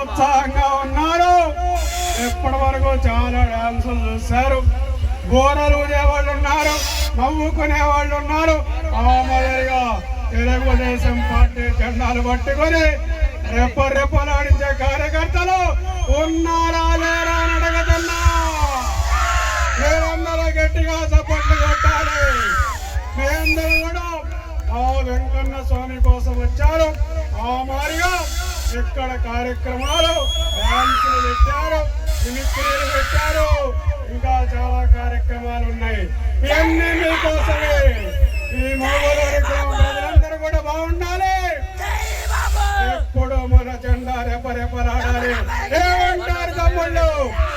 ఉత్సాహంగా ఉన్నారు. ఇప్పటి వరకు చాలా డాన్సులు చూశారు. గోరలు ఊదేవాళ్ళు ఉన్నారు, నవ్వుకునే వాళ్ళు ఉన్నారు. మామూలుగా తెలుగుదేశం పార్టీ జెండాలు పట్టుకొని రెప్పలాడించే కార్యకర్తలు ఉన్నారా లేరా అని అడగదన్నా. మీరందరూ గట్టిగా సపోర్ట్లు కొట్టాలి. మీరందరూ కూడా ఆ వెంకన్న స్వామి కోసం వచ్చారు. ఆ మారిగా ఇక్కడ కార్యక్రమాలు డాన్సులు పెట్టారు, మిమిక్రీలు పెట్టారు, ఇంకా చాలా కార్యక్రమాలు ఉన్నాయి. ఇవన్నీ మీకోసమే. ఈ మోగోలు ప్రజలందరూ కూడా బాగుండాలి. ఎప్పుడు మన జెండా రెపరెపలాడాలి. ఏమంటారు తమ్ముళ్ళు?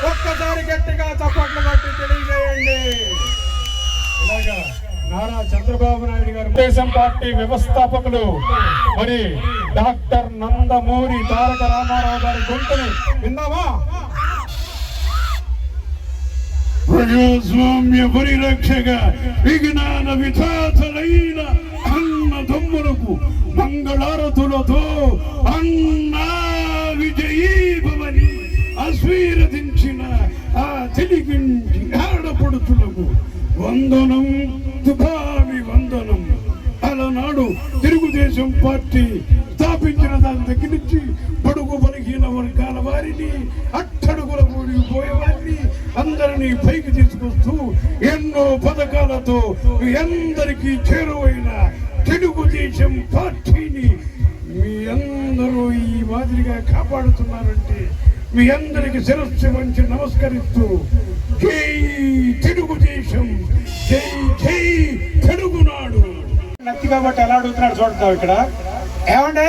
ఒక్కసారి గట్టిగా చప్పట్లు కొట్టి తెలియజేయండి. ఇలాగా నారా చంద్రబాబు నాయుడు గారు తెలుగుదేశం పార్టీ వ్యవస్థాపకులు మరి డాక్టర్ నందమూరి తారక రామారావు గారి గొంతుని విందామా? ప్రజాస్వామ్య పరిరక్షక విజ్ఞాన విధాతలైన అన్నదమ్ములకు మంగళారతులతో అన్నా విజయీభవని ఆశీర్వదించిన ఆ తెలుగింటి ఆడపడుతులకు వందనం, తుభామి వందనం. అలనాడు తెలుగుదేశం పార్టీ స్థాపించిన దాని దగ్గర నుంచి బడుగు బలహీన వర్గాల వారిని, అట్టడుగుల ఊడిపోయే వారిని అందరినీ పైకి తీసుకొస్తూ ఎన్నో పథకాలతో అందరికీ చేరువైన తెలుగుదేశం పార్టీని మీ అందరూ ఈ మాదిరిగా కాపాడుతున్నారంటే మీ అందరికి శిరస్సు వంచి నమస్కరిస్తూ జై తెలుగుదేశం, జై జై తెలుగునాడు. నత్తి కాబట్టి ఎలా అడుగుతున్నాడు చూడతావు ఇక్కడ. ఏమంటే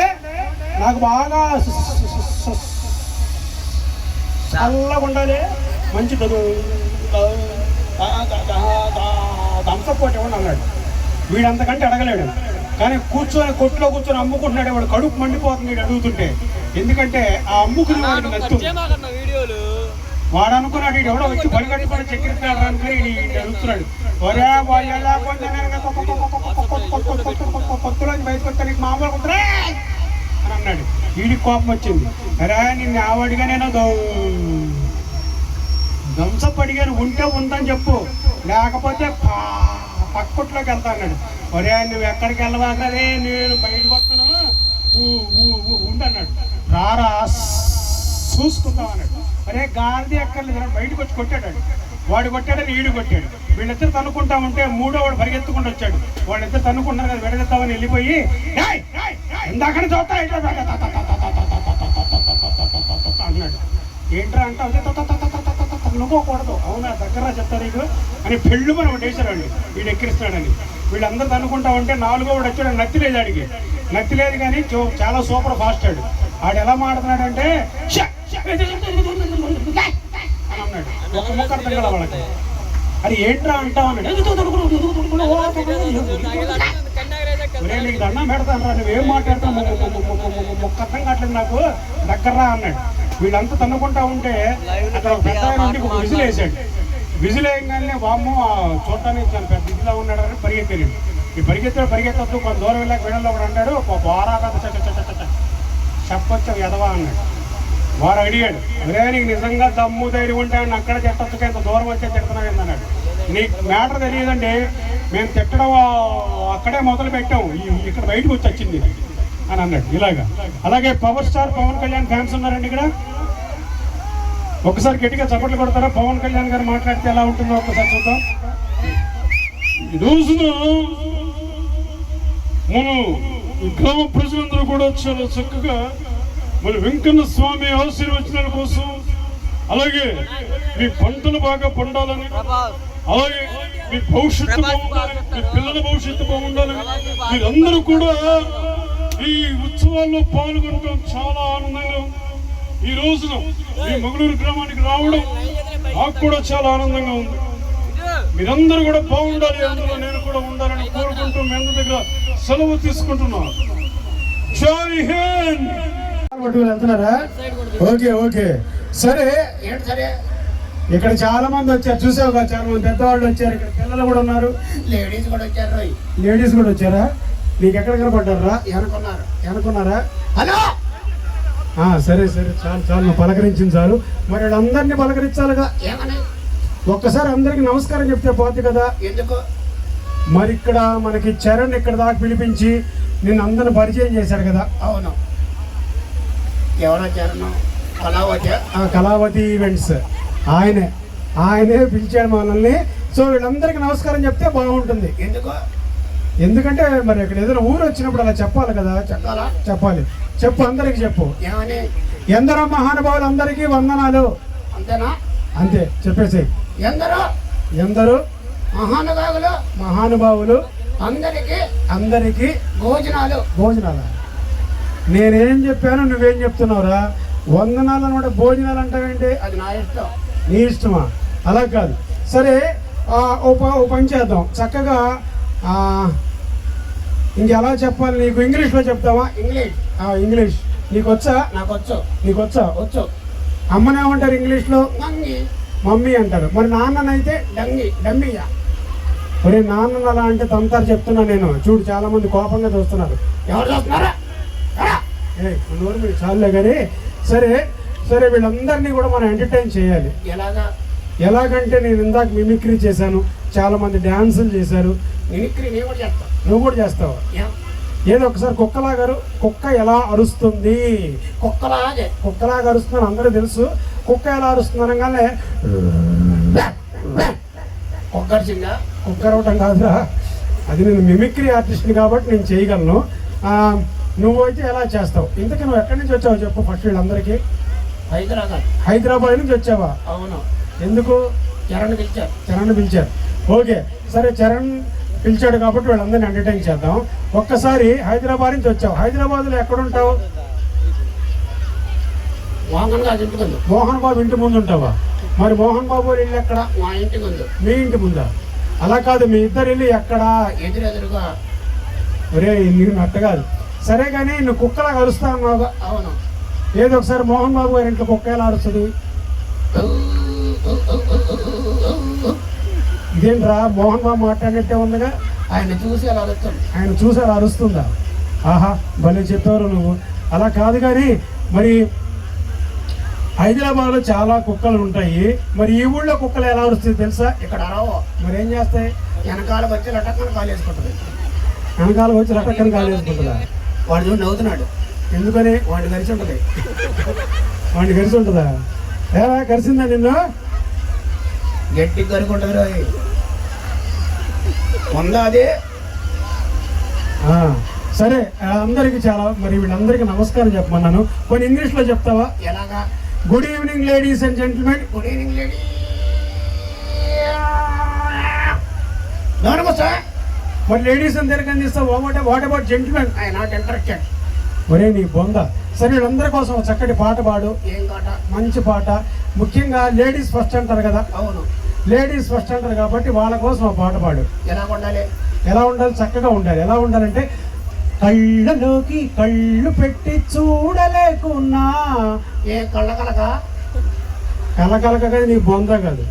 నాకు బాగా చల్లగా ఉండాలి, మంచి దంసపోటీ ఇవ్వండి అన్నాడు. వీడంతకంటే అడగలేడు. కానీ కొట్లో కూర్చొని అమ్ముకుంటున్నాడు. వాడు కడుపు మండిపోతుంది వీడు అడుగుతుంటే. ఎందుకంటే ఆ అమ్ముకునే వాడికి నచ్చు. వాడు అనుకున్నాడు వీడు ఎవడో వచ్చి పరిగెట్టుకొని చక్కెర అనుకుని అడుగుతున్నాడు. ఒరే ఎలా కొత్తలోంచి బయటకు వస్తా నీకు మామూలు కుదరా అని అన్నాడు. వీడికి కోపం వచ్చింది. అరే నిన్ను ఆవాడిగా నేను ధ్వంసపు అడిగాను, ఉంటే ఉందని చెప్పు, లేకపోతే పక్కట్లోకి వెళ్తా అన్నాడు. ఒరే నువ్వు ఎక్కడికి వెళ్ళవాకరే, నేను బయటకు వస్తాను ఉండు అన్నాడు. రారా చూసుకుందాం అన్నాడు. అరే గాంధీ ఎక్కర్లేదు, బయటకు వచ్చి కొట్టాడు. వాడు కొట్టాడని ఈడు కొట్టాడు. వీళ్ళిద్దరు తన్నుకుంటా ఉంటే మూడో వాడు పరిగెత్తుకుంటూ వచ్చాడు. వాళ్ళిద్దరు తన్నుకుంటారు కదా, విడగెత్తామని వెళ్ళిపోయి ఇందాకని చూస్తా అన్నాడు. ఏంట్రా అంటే నువ్వుకోకూడదు. అవునా దగ్గర చెప్తారు నీకు అని పెళ్ళు మనం వేసారండి. వీడు ఎక్కిరిస్తున్నాడని వీళ్ళందరూ తన్నుకుంటా ఉంటే నాలుగో వాడు వచ్చాడు. నత్తి లేదు ఆడికి, నత్తి లేదు కానీ చాలా సూపర్ ఫాస్ట్ ఆడు. ఆడు ఎలా మాడుతున్నాడంటే అని అన్నాడు. ఒక ముక్క అర్థం కదా వాళ్ళకి. అది ఏంట్రా అంటావు అన్నాడు. నీకు దండం పెడతాను రా, నువ్వేం మాట్లాడతావు, మొక్క అర్థం కావట్లేదు నాకు, దగ్గర్రా అన్నాడు. వీళ్ళంతా తన్నుకుంటా ఉంటే అక్కడ పెద్ద నుండి ఒక విజిల్ వేసాడు. విజిల్ వేయగానే వామ్మో చూడటానికి చాలా పెద్ద ఇదిలా ఉన్నాడు అని పరిగెత్తాడు. ఈ పరిగెత్తొద్దు కొంత దూరం వెళ్ళాక వీళ్ళలో ఒకడు అంటాడు, బారా చెప్పొచ్చు ఎదవా అన్నాడు. వారు అడిగాడు, అరే నీకు నిజంగా దమ్ము ధైర్యం ఉంటే అక్కడ తిట్టొచ్చు, ఇంత దూరం వచ్చే తిడుతున్నావు అన్నాడు. నీకు మ్యాటర్ తెలియదండి, మేము తిట్టడం అక్కడే మొదలు పెట్టాం, ఇక్కడ బయటకు వచ్చి వచ్చింది అని అన్నాడు. ఇలాగా అలాగే power star Pawan Kalyan fans ఉన్నారండి ఇక్కడ. ఒకసారి గట్టిగా చప్పట్లు కొడతారా? పవన్ కళ్యాణ్ గారు మాట్లాడితే ఎలా ఉంటుందో ఒకసారి చూద్దాం. ఈ రోజున మన గ్రామ ప్రజలందరూ కూడా చాలా చక్కగా మన వెంకన్న స్వామి ఆశీర్వచనాల కోసం, అలాగే మీ పంటలు బాగా పండాలని, అలాగే మీ భవిష్యత్తు బాగుండాలని, మీ పిల్లల భవిష్యత్తు బాగుండాలని మీరందరూ కూడా ఈ ఉత్సవాల్లో పాల్గొనడం చాలా ఆనందంగా ఉంది. ఈ రోజున ఈ మగుళూరు గ్రామానికి రావడం నాకు కూడా చాలా ఆనందంగా ఉంది. మీరందరూ కూడా బాగుండాలి, అందులో నేను కూడా ఉండాలని కోరుకుంటూ మీ అందరి దగ్గర సెలవు తీసుకుంటున్నాను. జై హింద్. వెళ్తున్నారా? ఓకే ఓకే సరే. సరే ఇక్కడ చాలా మంది వచ్చారు, చూసావు కదా, చాలా మంది పెద్దవాళ్ళు వచ్చారు. ఇక్కడ పిల్లలు కూడా ఉన్నారు, లేడీస్ కూడా వచ్చారు. లేడీస్ కూడా వచ్చారా? నీకు ఎక్కడ కనపడ్డారా? వెనకున్నారా? హలో సరే సరే చాలు చాలు, నువ్వు పలకరించింది చాలు. మరి వీళ్ళందరినీ పలకరించాలిగా, ఏమని? ఒక్కసారి అందరికి నమస్కారం చెప్తే పోతుంది కదా. ఎందుకు? మరి ఇక్కడ మనకి చరణ్ ఇక్కడ దాకా పిలిపించి నిన్ను అందరిని పరిచయం చేశాడు కదా. అవును. ఎవరో చరణ్? కళావతి ఈవెంట్స్ ఆయనే పిలిచాడు మనల్ని. సో వీళ్ళందరికీ నమస్కారం చెప్తే బాగుంటుంది. ఎందుకు? ఎందుకంటే మరి ఇక్కడ ఏదైనా ఊరు వచ్చినప్పుడు అలా చెప్పాలి కదా. చెప్పాలి. చెప్పు, అందరికి చెప్పు. ఏమని? ఎందరో మహానుభావులు అందరికీ వందనాలు. అంతేనా? అంతే చెప్పేసి. ఎందరో మహానుభావులు అందరికీ భోజనాలు. నేనేం చెప్పాను, నువ్వేం చెప్తున్నావురా? వందనాలు అనమాట, భోజనాలు అంటావేంటి? అది నా ఇష్టం. నీ ఇష్టమా? అలా కాదు. సరే, ఓ పని చేద్దాం. చక్కగా ఇంకెలా చెప్పాలి నీకు? ఇంగ్లీష్లో చెప్తావా? ఇంగ్లీష్ నీకు వచ్చా? నాకు వచ్చు. నీకు వచ్చా? వచ్చు. అమ్మనేమంటారు ఇంగ్లీష్లో? మమ్మీ అంటారు. మరి నాన్ననైతే డమ్మీయా. మరి నాన్న అలా అంటే తంతారు చెప్తున్నా నేను. చూడు, చాలా మంది కోపంగా చూస్తున్నారు. ఎవరు చూస్తున్నారా? నోరు మీరు చాలులే కానీ. సరే సరే, వీళ్ళందరినీ కూడా మనం ఎంటర్టైన్ చేయాలి. ఎలాగంటే నేను ఇందాక మిమిక్రీ చేశాను, చాలా మంది డ్యాన్సులు చేశారు. మిమిక్రీ నువ్వు కూడా చేస్తావా? ఏదో ఒకసారి కుక్క ఎలా అరుస్తుంది? కుక్కలాగా అరుస్తుందని అందరూ తెలుసు. కుక్క ఎలా అరుస్తుంది అనగానే కుక్క అరవటం కాదురా, అది నేను మిమిక్రీ ఆర్టిస్ట్ని కాబట్టి నేను చేయగలను. నువ్వైతే ఎలా చేస్తావు? ఇంతకీ నువ్వు ఎక్కడి నుంచి వచ్చావు చెప్పు ఫస్ట్ వీళ్ళందరికీ. హైదరాబాద్ నుంచి వచ్చావా? అవును. ఎందుకు? చరణ్ పిలిచారు. ఓకే, సరే, చరణ్ పిలిచాడు కాబట్టి వీళ్ళందరినీ ఎంటర్టైన్ చేద్దాం. ఒక్కసారి హైదరాబాద్ నుంచి వచ్చావు. హైదరాబాద్లో ఎక్కడుంటావు? మోహన్ బాబు ఇంటి ముందు ఉంటావా? మరి మోహన్ బాబు ఇల్లు ఎక్కడ? మా ఇంటి ముందు. మీ ఇంటి ముందా? అలా కాదు, మీ ఇద్దరు ఇల్లు ఎక్కడా? ఎదురుగా. ఒరే, నీకు నట్ట కాదు. సరే కానీ నువ్వు కుక్కలా అరుస్తా అన్నావుగా. అవును. ఏదో ఒకసారి మోహన్ బాబు గారి ఇంట్లో కుక్క ఎలా అరుస్తుంది? ఇదేంట్రా మోహన్ బాబు మాట్లాడినట్టే ఉందిగా. ఆయన చూసి అలా అరుస్తుందా? ఆహా, భలే చెప్పారు నువ్వు. అలా కాదు కానీ మరి హైదరాబాద్లో చాలా కుక్కలు ఉంటాయి. మరి ఈ ఊళ్ళో కుక్కలు ఎలా అరుస్తుంది తెలుసా? ఇక్కడ అరవో. మరి ఏం చేస్తాయి? వెనకాలకు వచ్చి లటక్కని కాలేసుకుంటుంది. కాలేసుకుంటుందా? వాడు చూడు నవ్వుతున్నాడు. ఎందుకని? వాడిని కలిసి ఉంటుంది. వాడిని కలిసి ఉంటుందా? ఏరా కలిసిందా నిన్ను? గట్టి కరుకుంటుంది రోజు ఉందా అది? సరే, అందరికి మరి వీళ్ళందరికీ నమస్కారం చెప్పమన్నాను. కొన్ని ఇంగ్లీష్లో చెప్తావా? ఎలాగా? Good evening ladies and gentlemen. Good evening lady. మరి లేడీస్ అందరికి అందిస్తావు. What about gentlemen? I not interested. ఒరే నీ బొంద. సరే, వీళ్ళందరి కోసం చక్కటి పాట పాడు. ఏం పాట? మంచి పాట. ముఖ్యంగా లేడీస్ ఫస్ట్ అంటారు కదా. అవును, లేడీస్ ఫస్ట్ అంటారు కాబట్టి వాళ్ళ కోసం ఆ పాట పాడు. ఎలా ఉండాలి? చక్కగా ఉండాలి. ఎలా ఉండాలంటే, కళ్ళలోకి కళ్ళు పెట్టి చూడలేకున్నా. ఏ కళ్ళకలక కదా, నీ బొంద కాదు.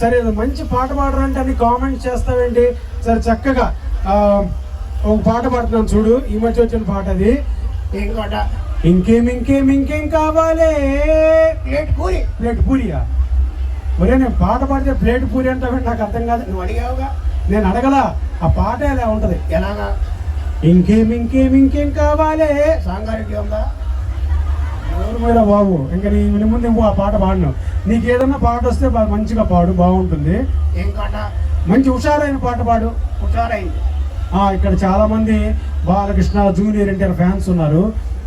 సరే, మంచి పాట పాడరంటే అని కామెంట్స్ చేస్తావేంటి? సరే, చక్కగా ఒక పాట పాడుతున్నాను చూడు. ఈ మధ్య వచ్చిన పాట అది. ఏం పాట? ఇంకేం కావాలి? ప్లేట్ పూరియా? ఒరే, నేను పాట పాడితే ప్లేట్ పూరి అంటే నాకు అర్థం కాదు. నువ్వు అడిగావుగా. నేను అడగలా. ఆ పాట ఎలా ఉంటది? ఎలాగా? ఇంకేం కావాలి? సాంగారెడ్డి ఉందా? ఎవరు మీరా బాబు? ఇంకా నీ ముందు నువ్వు ఆ పాట పాడినావు. నీకు ఏదన్నా పాట వస్తే మంచిగా పాడు, బాగుంటుంది. ఏం పాట? మంచి హుషారైన పాట పాడు. హుషారైంది. ఇక్కడ చాలా మంది బాలకృష్ణ జూనియర్ ఎన్టీఆర్ ఫ్యాన్స్ ఉన్నారు.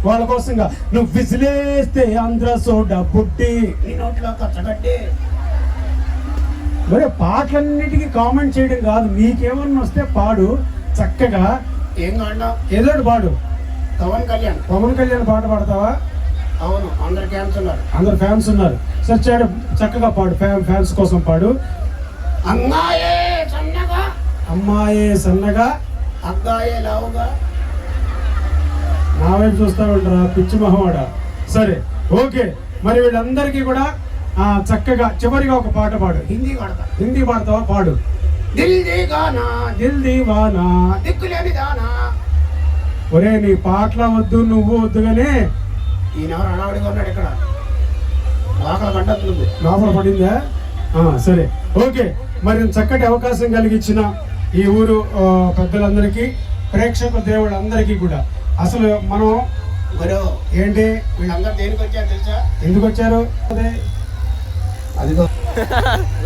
వాళ్ళ కోసంగా నువ్వు విసిలేస్తే ఆంధ్ర సోడా బుడ్డి నీ నోట్లో కచ్చగడ్డి. మరి పాటలన్నిటికీ కామెంట్ చేయడం కాదు. నీకేమన్నా వస్తే పాడు చక్కగా. ఏం కాదు, ఏదో పాడు. పవన్ కళ్యాణ్ పాట పాడతావా? అవును, అందరు ఫ్యాన్స్ ఉన్నారు. సరే, చక్కగా పాడు. ఫ్యాన్స్ కోసం పాడు. అమ్మాయే సన్నగా అబ్బాయే లావుగా. నా వైపు చూస్తా ఉంటారా పిచ్చి మొహవాడ. సరే, ఓకే. మరి వీళ్ళందరికీ కూడా చక్కగా చివరిగా ఒక పాట పాడు. హిందీ పాడతావా? పాడు. దిల్ దీవానా దిక్కులేని దానా. ఒరే, నీ పాటల వద్దు, నువ్వు వద్దు, కానీ ఈయన ఎవరు అడావుడిగా ఉన్నాడు ఇక్కడ లోకల్ కంటుంది. లోపల పడిందా? సరే, ఓకే. మరి చక్కటి అవకాశం కలిగించిన ఈ ఊరు పెద్దలందరికీ, ప్రేక్షక దేవుళ్ళందరికీ కూడా అసలు మనం మరో ఏంటి వీళ్ళందరూ దేనికి వచ్చారు తెలుసా? ఎందుకు వచ్చారు? అదే అదిగో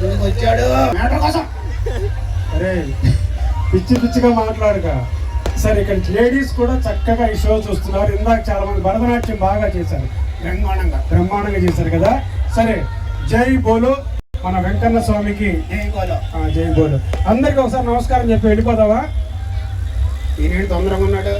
ఎందుకు వచ్చాడు? మ్యాటర్ కోసం. అరే పిచ్చి పిచ్చిగా మాట్లాడక. సరే, ఇక్కడ లేడీస్ కూడా చక్కగా ఈ షో చూస్తున్నారు. ఇందాక చాలా మంది భరతనాట్యం బాగా చేశారు, బ్రహ్మాండంగా చేశారు కదా. సరే, జై బోలో మన వెంకన్న స్వామికి జై గోలో. జై బోలో. అందరికి ఒకసారి నమస్కారం చెప్పి వెళ్ళిపోదావా? ఈయన తొందరగా ఉన్నాడు.